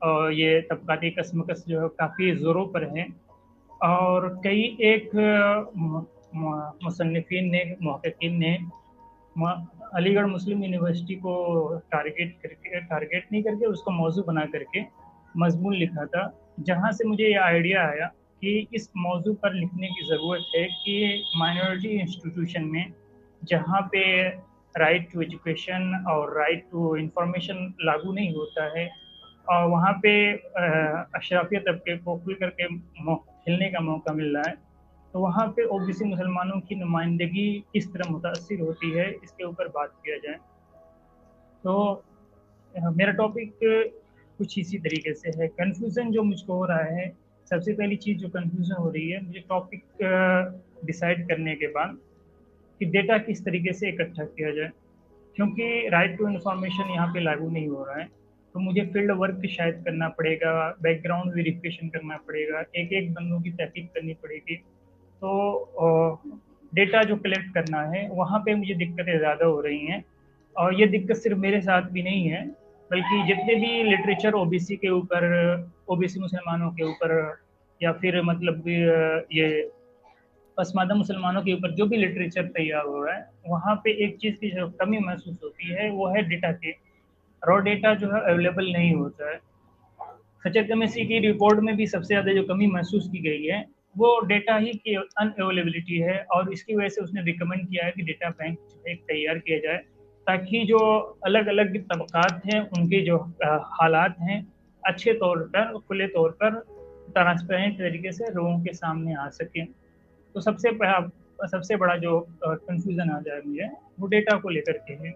और ये तबकाती कसमकस जो है काफ़ी ज़ोरों पर है। और कई एक मुसन्निफीन ने, मुहक्किकीन ने अलीगढ़ मुस्लिम यूनिवर्सिटी को टारगेट नहीं करके उसको मौजू बना करके मजमून लिखा था, जहाँ से मुझे ये आइडिया आया कि इस मौजू पर लिखने की ज़रूरत है कि माइनॉरिटी इंस्टीट्यूशन में जहाँ पे राइट टू एजुकेशन और राइट टू इंफॉर्मेशन लागू नहीं होता है और वहाँ पे अशराफिया तबके को खुल करके खेलने का मौका मिल रहा है, तो वहाँ पे ओबीसी मुसलमानों की नुमाइंदगी किस तरह मुतासिर होती है, इसके ऊपर बात किया जाए। तो मेरा टॉपिक कुछ इसी तरीके से है। कन्फ्यूज़न जो मुझको हो रहा है, सबसे पहली चीज़ जो कन्फ्यूज़न हो रही है मुझे टॉपिक डिसाइड करने के बाद कि डेटा किस तरीके से इकट्ठा किया जाए, क्योंकि राइट टू इन्फॉर्मेशन यहाँ पे लागू नहीं हो रहा है, तो मुझे फील्ड वर्क शायद करना पड़ेगा, बैकग्राउंड वेरिफिकेशन करना पड़ेगा, एक बंदों की तहकीक करनी पड़ेगी। तो डेटा जो कलेक्ट करना है वहाँ पे मुझे दिक्कतें ज़्यादा हो रही हैं, और ये दिक्कत सिर्फ मेरे साथ भी नहीं है बल्कि जितने भी लिटरेचर ओबीसी के ऊपर, ओबीसी मुसलमानों के ऊपर या फिर मतलब ये पसमानदा मुसलमानों के ऊपर जो भी लिटरेचर तैयार हो रहा है, वहाँ पे एक चीज़ की जो कमी महसूस होती है वो है डेटा की। रॉ डेटा जो है अवेलेबल नहीं होता है। सचर कमेटी की रिपोर्ट में भी सबसे ज़्यादा जो कमी महसूस की गई है वो डेटा ही की अनअवेलेबिलिटी है, और इसकी वजह से उसने रिकमेंड किया है कि डेटा बैंक जो है तैयार किया जाए, ताकि जो अलग अलग तबकात हैं उनके जो हालात हैं अच्छे तौर पर, खुले तौर पर, ट्रांसपेरेंट तरीके से लोगों के सामने आ सकें। तो सबसे बड़ा जो कन्फ्यूज़न आ जाए मुझे वो डेटा को लेकर के है।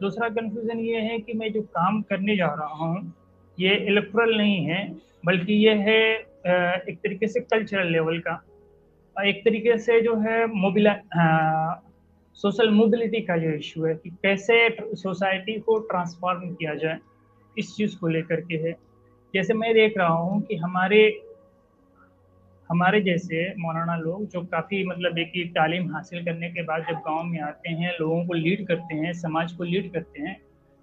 दूसरा कन्फ्यूज़न ये है कि मैं जो काम करने जा रहा हूँ ये इलेक्टोरल नहीं है, बल्कि ये है एक तरीके से कल्चरल लेवल का, एक तरीके से जो है सोशल मोबिलिटी का जो इशू है कि कैसे सोसाइटी को ट्रांसफॉर्म किया जाए, इस चीज़ को लेकर के है। जैसे मैं देख रहा हूँ कि हमारे जैसे मौलाना लोग जो काफ़ी मतलब एक ही तालीम हासिल करने के बाद जब गांव में आते हैं, लोगों को लीड करते हैं, समाज को लीड करते हैं,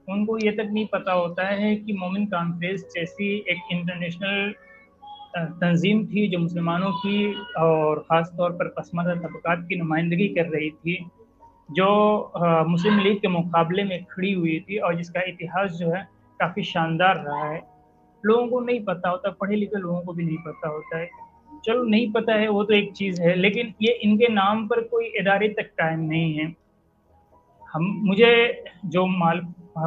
उनको ये तक नहीं पता होता है कि मोमिन कॉन्फ्रेंस जैसी एक इंटरनेशनल तंजीम थी जो मुसलमानों की और ख़ास तौर पर पसमानदा तबकात की नुमाइंदगी कर रही थी, जो मुस्लिम लीग के मुकाबले में खड़ी हुई थी और जिसका इतिहास जो है काफ़ी शानदार रहा है। लोगों को नहीं पता होता, पढ़े लिखे लोगों को भी नहीं पता होता है। चलो नहीं पता है वो तो एक चीज़ है, लेकिन ये इनके नाम पर कोई इदारे तक कायम नहीं है। मुझे जो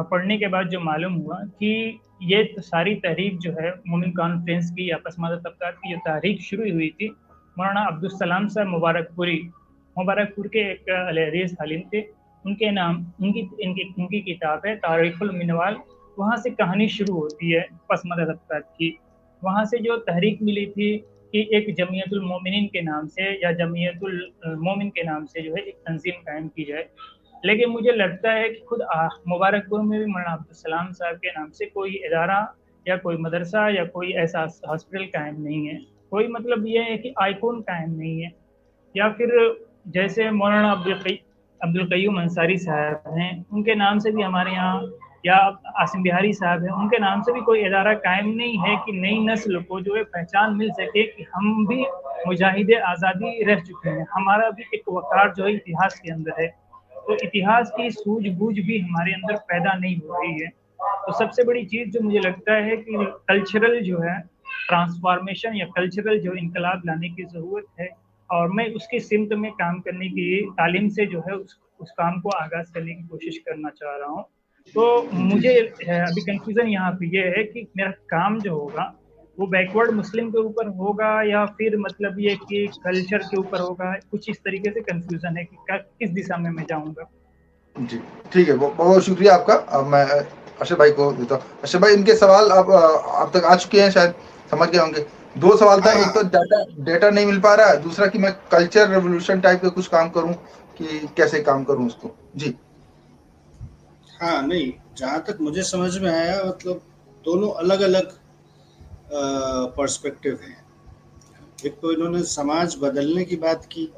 पढ़ने के बाद जो मालूम हुआ कि ये तो सारी तहरीक जो है मोमिन कॉन्फ्रेंस की या पसमानदा तबकात की जो तहरीक शुरू हुई थी, मौलाना अब्दुल सलाम साहब मुबारकपुर के एक अलहरीस आलिम थे, उनके नाम उनकी किताब है तारीखुल मिनवाल, वहाँ से कहानी शुरू होती है पसमानदा तबकात की। वहाँ से जो तहरीक मिली थी कि एक जमीयतुल मोमिनीन के नाम से या जमीयतुल मोमिन के नाम से जो है एक तंजीम कायम की जाए। लेकिन मुझे लगता है कि खुद मुबारकपुर में भी मौलाना अब्दुल सलाम साहब के नाम से कोई इदारा या कोई मदरसा या कोई ऐसा हॉस्पिटल कायम नहीं है, कोई मतलब ये है कि आइकॉन कायम नहीं है। या फिर जैसे मौलाना अब्दुल कय्यूम अंसारी साहब हैं, उनके नाम से भी हमारे यहाँ, या आसिम बिहारी साहब हैं, उनके नाम से भी कोई इदारा कायम नहीं है कि नई नस्ल को जो है पहचान मिल सके कि हम भी मुजाहिदे आज़ादी रह चुके हैं, हमारा भी एक वक़ार जो है इतिहास के अंदर है। तो इतिहास की सूझबूझ भी हमारे अंदर पैदा नहीं हो रही है। तो सबसे बड़ी चीज़ जो मुझे लगता है कि कल्चरल जो है ट्रांसफॉर्मेशन या कल्चरल जो इनकलाब लाने की ज़रूरत है, और मैं उसकी सिमत में काम करने की तालीम से जो है उस काम को आगाज़ करने की कोशिश करना चाह रहा हूँ। तो मुझे अभी कंफ्यूजन यहाँ पे ये है कि मेरा काम जो होगा वो बैकवर्ड मुस्लिम के ऊपर होगा या फिर मतलब ये कि कल्चर के ऊपर होगा, कुछ इस तरीके से कंफ्यूजन है कि किस दिशा में मैं जाऊँगा।
जी ठीक है, बहुत बहुत शुक्रिया आपका। अब मैं अशरफ भाई को देता हूँ। अशरफ भाई, इनके सवाल अब तक आ चुके हैं, शायद समझ गए होंगे। दो सवाल था, एक तो डेटा नहीं मिल पा रहा है, दूसरा कि मैं कल्चर रेवोल्यूशन टाइप का कुछ काम करूं कि कैसे काम करूं उसको। जी
हाँ, नहीं, जहाँ तक मुझे समझ में आया मतलब दोनों अलग अलग पर्सपेक्टिव हैं। एक तो इन्होंने समाज बदलने की बात की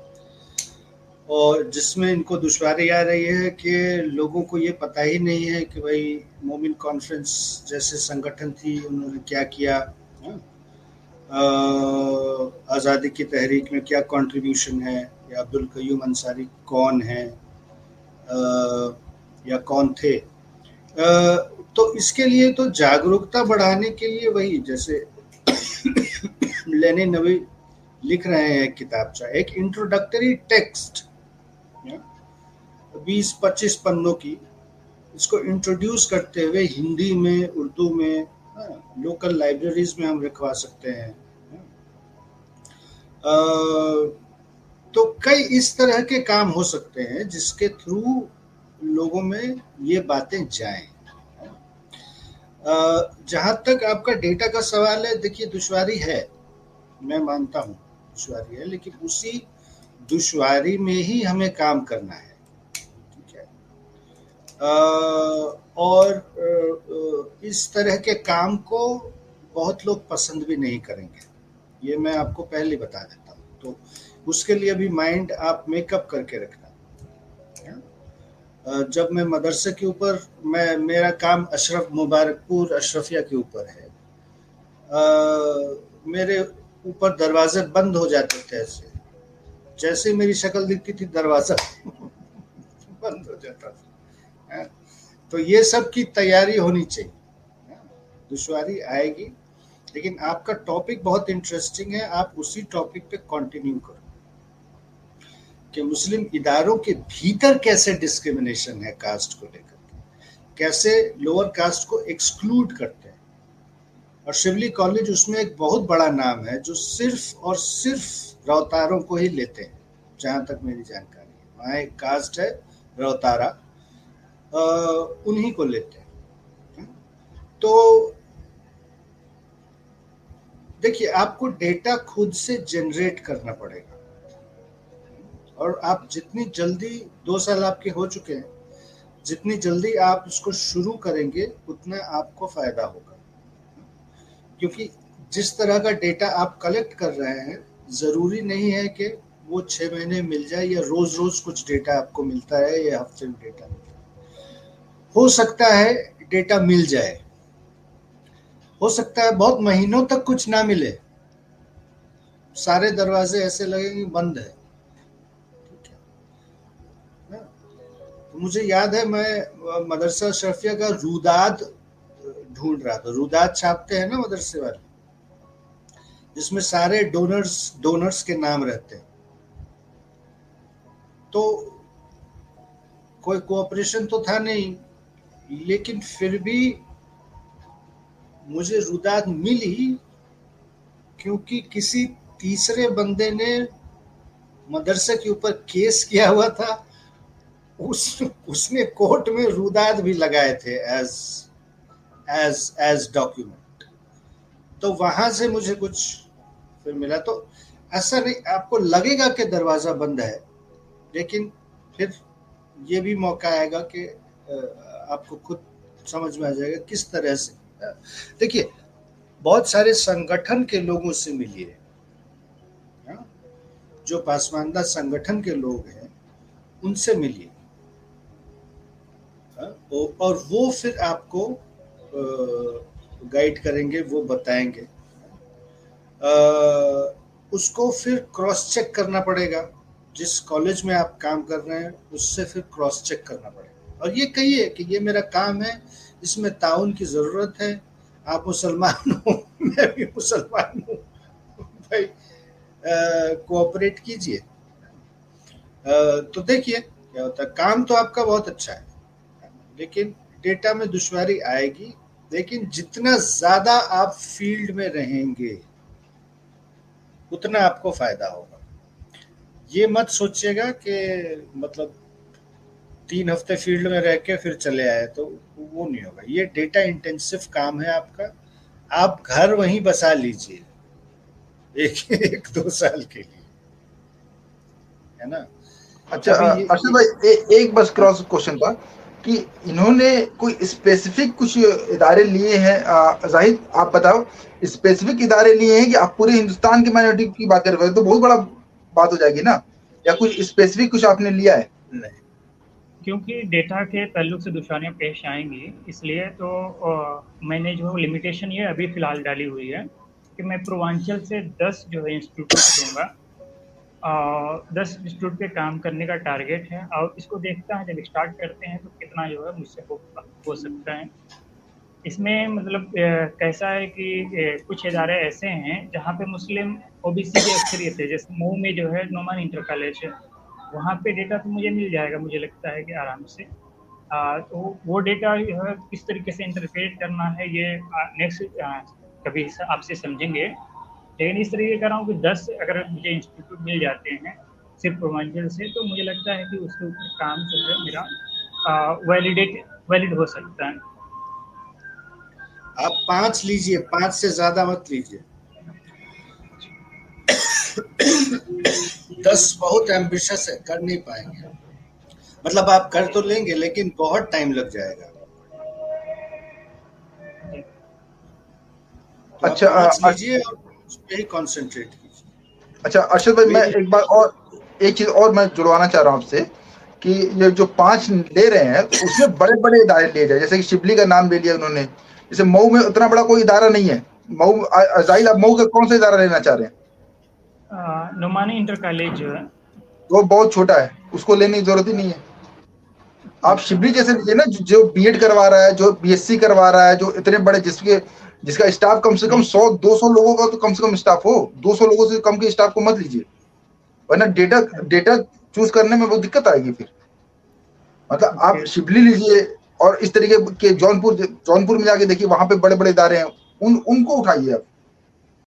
और जिसमें इनको दुश्वारी आ रही है कि लोगों को ये पता ही नहीं है कि भाई मोमिन कॉन्फ्रेंस जैसे संगठन थी, उन्होंने क्या किया, आज़ादी की तहरीक में क्या कंट्रीब्यूशन है, या अब्दुल कय्यूम अंसारी कौन है या कौन थे। तो इसके लिए तो जागरूकता बढ़ाने के लिए वही जैसे लेनिन नबी लिख रहे हैं किताबचा, एक इंट्रोडक्टरी टेक्स्ट 20-25 पन्नों की, इसको इंट्रोड्यूस करते हुए हिंदी में, उर्दू में, लोकल लाइब्रेरीज में हम रखवा सकते हैं। तो कई इस तरह के काम हो सकते हैं जिसके थ्रू लोगों में ये बातें जाएं। जहाँ तक आपका डेटा का सवाल है, देखिए दुश्वारी है, मैं मानता हूँ दुश्वारी है, लेकिन उसी दुश्वारी में ही हमें काम करना है, ठीक है। और इस तरह के काम को बहुत लोग पसंद भी नहीं करेंगे, ये मैं आपको पहले बता देता हूँ। तो उसके लिए भी माइंड आप मेकअप करके रखना। जब मैं मदरसे के ऊपर, मेरा काम अशरफ मुबारकपुर अशरफिया के ऊपर है, मेरे ऊपर दरवाजे बंद हो जाते थे, ऐसे जैसे मेरी शक्ल दिखती थी दरवाजा बंद हो जाता था। तो ये सब की तैयारी होनी चाहिए, दुश्वारी आएगी, लेकिन आपका टॉपिक बहुत इंटरेस्टिंग है, आप उसी टॉपिक पे कंटिन्यू करो कि मुस्लिम इदारों के भीतर कैसे डिस्क्रिमिनेशन है कास्ट को लेकर, कैसे लोअर कास्ट को एक्सक्लूड करते हैं। और शिवली कॉलेज उसमें एक बहुत बड़ा नाम है जो सिर्फ और सिर्फ रौतारों को ही लेते हैं, जहाँ तक मेरी जानकारी है। वहाँ एक कास्ट है रौतारा, उन्हीं को लेते हैं। तो देखिए, आपको डेटा खुद से जनरेट करना पड़ेगा, और आप जितनी जल्दी, 2 साल आपके हो चुके हैं, जितनी जल्दी आप इसको शुरू करेंगे उतना आपको फायदा होगा। क्योंकि जिस तरह का डेटा आप कलेक्ट कर रहे हैं, जरूरी नहीं है कि वो 6 महीने मिल जाए, या रोज रोज कुछ डेटा आपको मिलता है, या हफ्ते में डेटा मिलता है। हो सकता है डेटा मिल जाए, हो सकता है बहुत महीनों तक कुछ ना मिले, सारे दरवाजे ऐसे लगेंगे बंद है। तो मुझे याद है, मैं मदरसा अशरफिया का रूदाद ढूंढ रहा था, रूदाद छापते हैं ना मदरसे वाले, जिसमें सारे डोनर्स के नाम रहते हैं। तो कोई कोऑपरेशन तो था नहीं, लेकिन फिर भी मुझे रूदाद मिली, क्योंकि किसी तीसरे बंदे ने मदरसे के ऊपर केस किया हुआ था, उसने कोर्ट में रूदाद भी लगाए थे एज डॉक्यूमेंट। तो वहां से मुझे कुछ फिर मिला। तो ऐसा नहीं, आपको लगेगा कि दरवाजा बंद है, लेकिन फिर ये भी मौका आएगा कि आपको खुद समझ में आ जाएगा किस तरह से देखिए, बहुत सारे संगठन के लोगों से मिलिए, जो पासमानदा संगठन के लोग हैं उनसे मिलिए, और वो फिर आपको गाइड करेंगे, वो बताएंगे। उसको फिर क्रॉस चेक करना पड़ेगा, जिस कॉलेज में आप काम कर रहे हैं उससे फिर क्रॉस चेक करना पड़ेगा, और ये कहिए कि ये मेरा काम है, इसमें ताउन की ज़रूरत है, आप मुसलमान हो, मैं भी मुसलमान हूँ, भाई कोऑपरेट कीजिए। तो देखिए क्या होता है। काम तो आपका बहुत अच्छा है, लेकिन डेटा में दुश्वारी आएगी, लेकिन जितना ज़्यादा आप फील्ड में रहेंगे उतना आपको फ़ायदा होगा। ये मत सोचिएगा कि मतलब 3 हफ्ते फील्ड में रह के फिर चले आए, तो वो नहीं होगा। ये डेटा इंटेंसिव काम है आपका, आप घर वहीं बसा लीजिए 1-2 साल के लिए, है ना।
अच्छा अर्शद भाई, एक बस क्रॉस क्वेश्चन था कि इन्होंने कोई स्पेसिफिक कुछ इदारे लिए हैं? जाहिद आप बताओ, स्पेसिफिक इदारे लिए हैं कि आप पूरे हिंदुस्तान की माइनॉरिटी की बात कर रहे हो, तो बहुत बड़ा बात हो जाएगी ना, या कुछ स्पेसिफिक कुछ आपने लिया है?
नहीं,
क्योंकि डेटा के ताल्लुक से दुश्वारियाँ पेश आएंगी, इसलिए तो मैंने जो लिमिटेशन ये अभी फ़िलहाल डाली हुई है कि मैं पूर्वांचल से 10 जो है इंस्टीट्यूट दूँगा, 10 इंस्टीट्यूट पे काम करने का टारगेट है, और इसको देखता है जब स्टार्ट करते हैं तो कितना जो है मुझसे हो सकता है। इसमें मतलब कैसा है कि कुछ इदारे ऐसे हैं जहाँ पे मुस्लिम ओबीसी की अक्सरियत है, जैसे मऊ में जो है नोमान इंटर कॉलेज है, वहाँ पे डेटा तो मुझे मिल जाएगा, मुझे लगता है कि आराम से। तो वो डेटा जो है किस तरीके से इंटरप्रेट करना है ये नेक्स्ट कभी आपसे समझेंगे, लेकिन इस तरीके कर रहा हूँ कि 10 अगर मुझे इंस्टीट्यूट मिल जाते हैं सिर्फ पूर्वांचल से, तो मुझे लगता है कि उसके ऊपर काम जो है मेरा वैलिड हो सकता है।
आप 5 लीजिए, 5 से ज़्यादा मत लीजिए। 10 बहुत एम्बिशियस है, कर नहीं पाएंगे। मतलब आप कर तो लेंगे, लेकिन बहुत टाइम लग जाएगा। तो
अच्छा,
5 लीजिए और उस पे ही कॉन्सेंट्रेट कीजिए।
अच्छा अर्शद भाई, मैं एक बार और एक चीज और मैं जुड़वाना चाह रहा हूँ आपसे कि ये जो 5 ले रहे हैं उसमें बड़े बड़े इदारे लिए जाए, जैसे कि शिबली का नाम ले लिया उन्होंने, जैसे मऊ में उतना बड़ा कोई इदारा नहीं है। मऊ जाहिल, आप मऊ का कौन सा इदारा लेना चाह रहे हैं?
नुमानी इंटर कॉलेज जो है
वो बहुत छोटा है, उसको लेने की जरूरत ही नहीं है। आप शिबली जैसे लीजिए ना, जो बीएड करवा रहा है, जो बीएससी करवा रहा है, जो इतने बड़े जिसका स्टाफ कम से कम 100-200 लोगों का तो कम से कम स्टाफ हो, 200 लोगों से कम के स्टाफ को मत लीजिए, वरना डेटा चूज करने में बहुत दिक्कत आएगी फिर। मतलब आप शिबली लीजिए, और इस तरीके के जौनपुर में जाके देखिए, वहां पे बड़े बड़े इदारे हैं, उनको उठाइए आप।